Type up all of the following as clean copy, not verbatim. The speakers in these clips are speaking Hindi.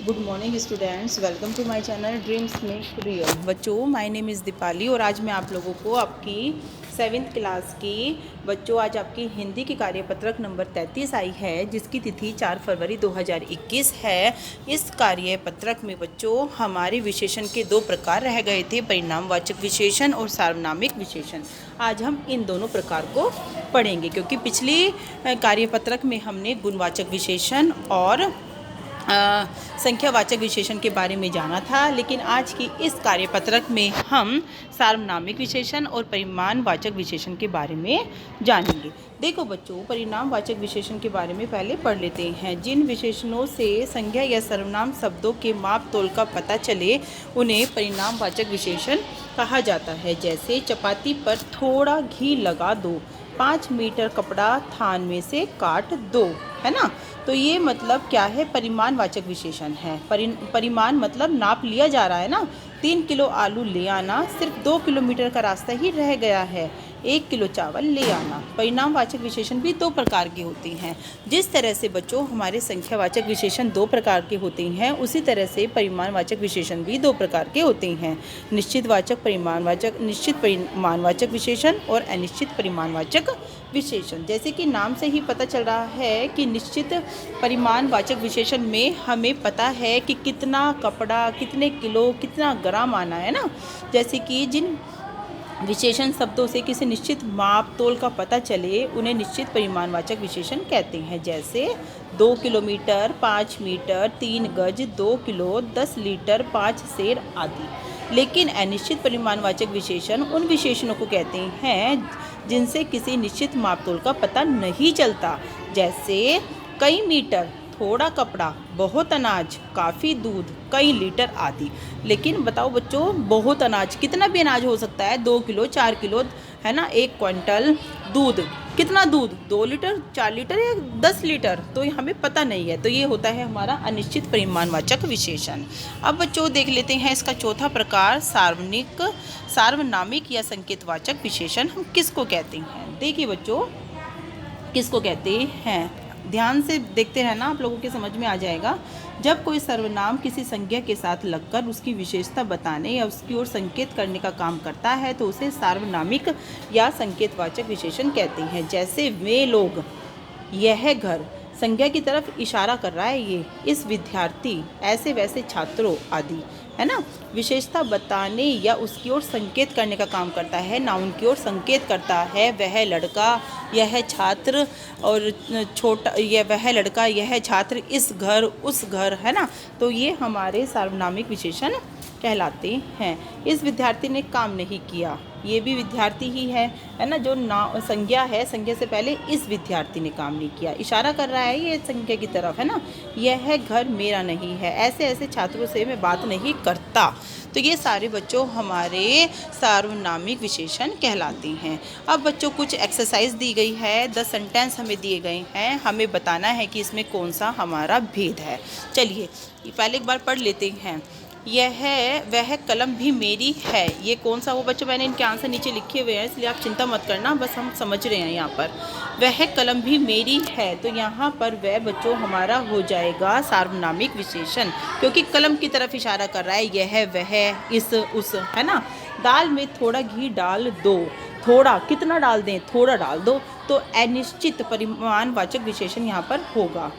Good morning students, welcome to my channel Dreams Make Real. बच्चों, माय नेम इज़ दीपाली और आज मैं आप लोगों को आपकी 7th क्लास की आज आपकी हिंदी की कार्यपत्रक नंबर 33 आई है, जिसकी तिथि 4 फरवरी 2021 है। इस कार्यपत्रक में बच्चों हमारे विशेषण के दो प्रकार रह गए थे, परिणामवाचक विशेषण और सार्वनामिक विशेषण। आज हम इन दोनों प्रकार को पढ़ेंगे, क्योंकि पिछली कार्यपत्रक में हमने गुणवाचक विशेषण और संख्यावाचक विशेषण के बारे में जाना था, लेकिन आज की इस कार्यपत्रक में हम सार्वनामिक विशेषण और परिमाणवाचक विशेषण के बारे में जानेंगे। देखो बच्चों, परिणामवाचक विशेषण के बारे में पहले पढ़ लेते हैं। जिन विशेषणों से संज्ञा या सर्वनाम शब्दों के माप तोल का पता चले उन्हें परिणामवाचक विशेषण कहा जाता है। जैसे चपाती पर थोड़ा घी लगा दो, 5 मीटर कपड़ा थान में से काट दो, है ना। तो ये मतलब क्या है? परिमाणवाचक विशेषण है। परिमाण मतलब नाप लिया जा रहा है ना। 3 किलो आलू ले आना, सिर्फ 2 किलोमीटर का रास्ता ही रह गया है, 1 किलो चावल ले आना। परिणामवाचक विशेषण भी दो प्रकार के होते हैं। जिस तरह से बच्चों हमारे संख्यावाचक विशेषण दो प्रकार के होते हैं, उसी तरह से परिमाणवाचक विशेषण भी दो प्रकार के होते हैं। निश्चित परिमाणवाचक विशेषण और अनिश्चित परिमाणवाचक विशेषण। जैसे कि नाम से ही पता चल रहा है कि निश्चित परिमाणवाचक विशेषण में हमें पता है कि कितना कपड़ा, कितने किलो, कितना ग्राम आना है ना। जैसे कि जिन विशेषण शब्दों से किसी निश्चित माप तोल का पता चले उन्हें निश्चित परिमाणवाचक विशेषण कहते हैं। जैसे 2 किलोमीटर, 5 मीटर, 3 गज, 2 किलो, 10 लीटर, 5 सेर आदि। लेकिन अनिश्चित परिमाणवाचक विशेषण उन विशेषणों को कहते हैं जिनसे किसी निश्चित माप तोल का पता नहीं चलता। जैसे कई मीटर, थोड़ा कपड़ा, बहुत अनाज, काफ़ी दूध, कई लीटर आदि। लेकिन बताओ बच्चों, बहुत अनाज, कितना भी अनाज हो सकता है, 2 किलो, 4 किलो, है ना, 1 क्विंटल। दूध, कितना दूध, 2 लीटर, 4 लीटर या 10 लीटर, तो हमें पता नहीं है। तो ये होता है हमारा अनिश्चित परिमाणवाचक विशेषण। अब बच्चों देख लेते हैं इसका चौथा प्रकार, सार्वनामिक या संकेतवाचक विशेषण हम किसको कहते हैं। देखिए बच्चों, किसको कहते हैं, ध्यान से देखते रहना, आप लोगों के समझ में आ जाएगा। जब कोई सर्वनाम किसी संज्ञा के साथ लगकर उसकी विशेषता बताने या उसकी ओर संकेत करने का काम करता है तो उसे सार्वनामिक या संकेतवाचक विशेषण कहते हैं। जैसे वे लोग, यह घर, संज्ञा की तरफ इशारा कर रहा है ये, इस विद्यार्थी, ऐसे वैसे छात्रों आदि, है ना। विशेषता बताने या उसकी ओर संकेत करने का काम करता है, नाउन की ओर संकेत करता है। वह लड़का, यह छात्र, और छोटा, यह वह लड़का, यह छात्र, इस घर, उस घर, है ना। तो ये हमारे सार्वनामिक विशेषण कहलाते हैं। इस विद्यार्थी ने काम नहीं किया, ये भी विद्यार्थी ही है ना। जो संज्ञा है, संज्ञा से पहले इस विद्यार्थी ने काम नहीं किया, इशारा कर रहा है ये संज्ञा की तरफ, है ना। यह घर मेरा नहीं है, ऐसे ऐसे छात्रों से मैं बात नहीं करता। तो ये सारे बच्चों हमारे सार्वनामिक विशेषण कहलाते हैं। अब बच्चों कुछ एक्सरसाइज दी गई है, 10 सेंटेंस हमें दिए गए हैं, हमें बताना है कि इसमें कौन सा हमारा भेद है। चलिए पहले एक बार पढ़ लेते हैं। यह वह कलम भी मेरी है, ये कौन सा, वो बच्चों मैंने इनके आंसर नीचे लिखे हुए हैं, इसलिए आप चिंता मत करना, बस हम समझ रहे हैं यहाँ पर। वह कलम भी मेरी है, तो यहाँ पर वह बच्चों हमारा हो जाएगा सार्वनामिक विशेषण, क्योंकि कलम की तरफ इशारा कर रहा है, यह, वह, इस, उस, है ना। दाल में थोड़ा घी डाल दो, थोड़ा, कितना डाल दें, थोड़ा डाल दो, तो अनिश्चित परिमाणवाचक विशेषण यहाँ पर होगा।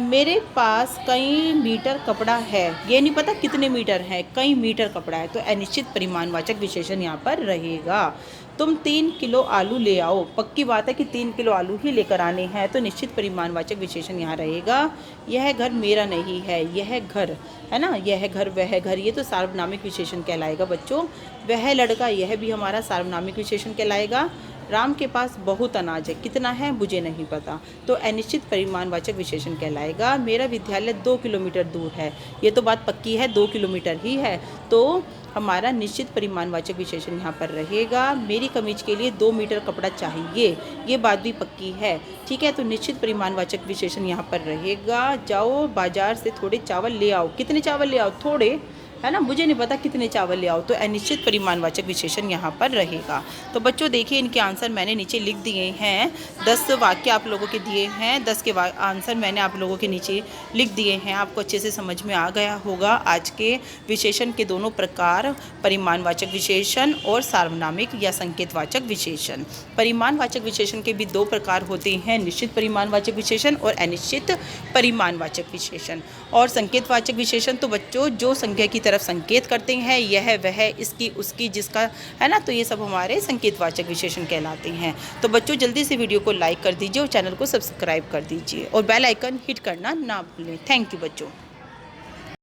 मेरे पास कई मीटर कपड़ा है, ये नहीं पता कितने मीटर है, कई मीटर कपड़ा है, तो अनिश्चित परिमाणवाचक विशेषण यहाँ पर रहेगा। तुम 3 किलो आलू ले आओ, पक्की बात है कि 3 किलो आलू ही लेकर आने हैं, तो निश्चित परिमाणवाचक विशेषण यहाँ रहेगा। यह घर मेरा नहीं है, यह घर, है ना, यह घर, वह घर, ये तो सार्वनामिक विशेषण कहलाएगा बच्चों। वह लड़का, यह भी हमारा सार्वनामिक विशेषण कहलाएगा। राम के पास बहुत अनाज है, कितना है मुझे नहीं पता, तो अनिश्चित परिमाणवाचक विशेषण कहलाएगा। मेरा विद्यालय 2 किलोमीटर दूर है, ये तो बात पक्की है, 2 किलोमीटर ही है, तो हमारा निश्चित परिमाणवाचक विशेषण यहाँ पर रहेगा। मेरी कमीज के लिए 2 मीटर कपड़ा चाहिए, ये बात भी पक्की है, ठीक है, तो निश्चित परिमाणवाचक विशेषण यहाँ पर रहेगा। जाओ बाजार से थोड़े चावल ले आओ, कितने चावल ले आओ, थोड़े, है ना, मुझे नहीं पता कितने चावल ले आओ, तो अनिश्चित परिमाणवाचक विशेषण यहाँ पर रहेगा। तो बच्चों देखिए इनके आंसर मैंने नीचे लिख दिए हैं। 10 वाक्य आप लोगों के दिए हैं, 10 के आंसर मैंने आप लोगों के नीचे लिख दिए हैं। आपको अच्छे से समझ में आ गया होगा आज के विशेषण के दोनों प्रकार, परिमाणवाचक विशेषण और सार्वनामिक या संकेतवाचक विशेषण। परिमाणवाचक विशेषण के भी 2 प्रकार होते हैं, निश्चित परिमाणवाचक विशेषण और अनिश्चित परिमाणवाचक विशेषण। और संकेतवाचक विशेषण तो बच्चों जो संज्ञा की तरफ संकेत करते हैं, यह वह इसकी उसकी जिसका, है ना, तो ये सब हमारे संकेतवाचक विशेषण कहलाते हैं। तो बच्चों जल्दी से वीडियो को लाइक कर दीजिए और चैनल को सब्सक्राइब कर दीजिए और बेल आइकन हिट करना ना भूलें। थैंक यू बच्चों।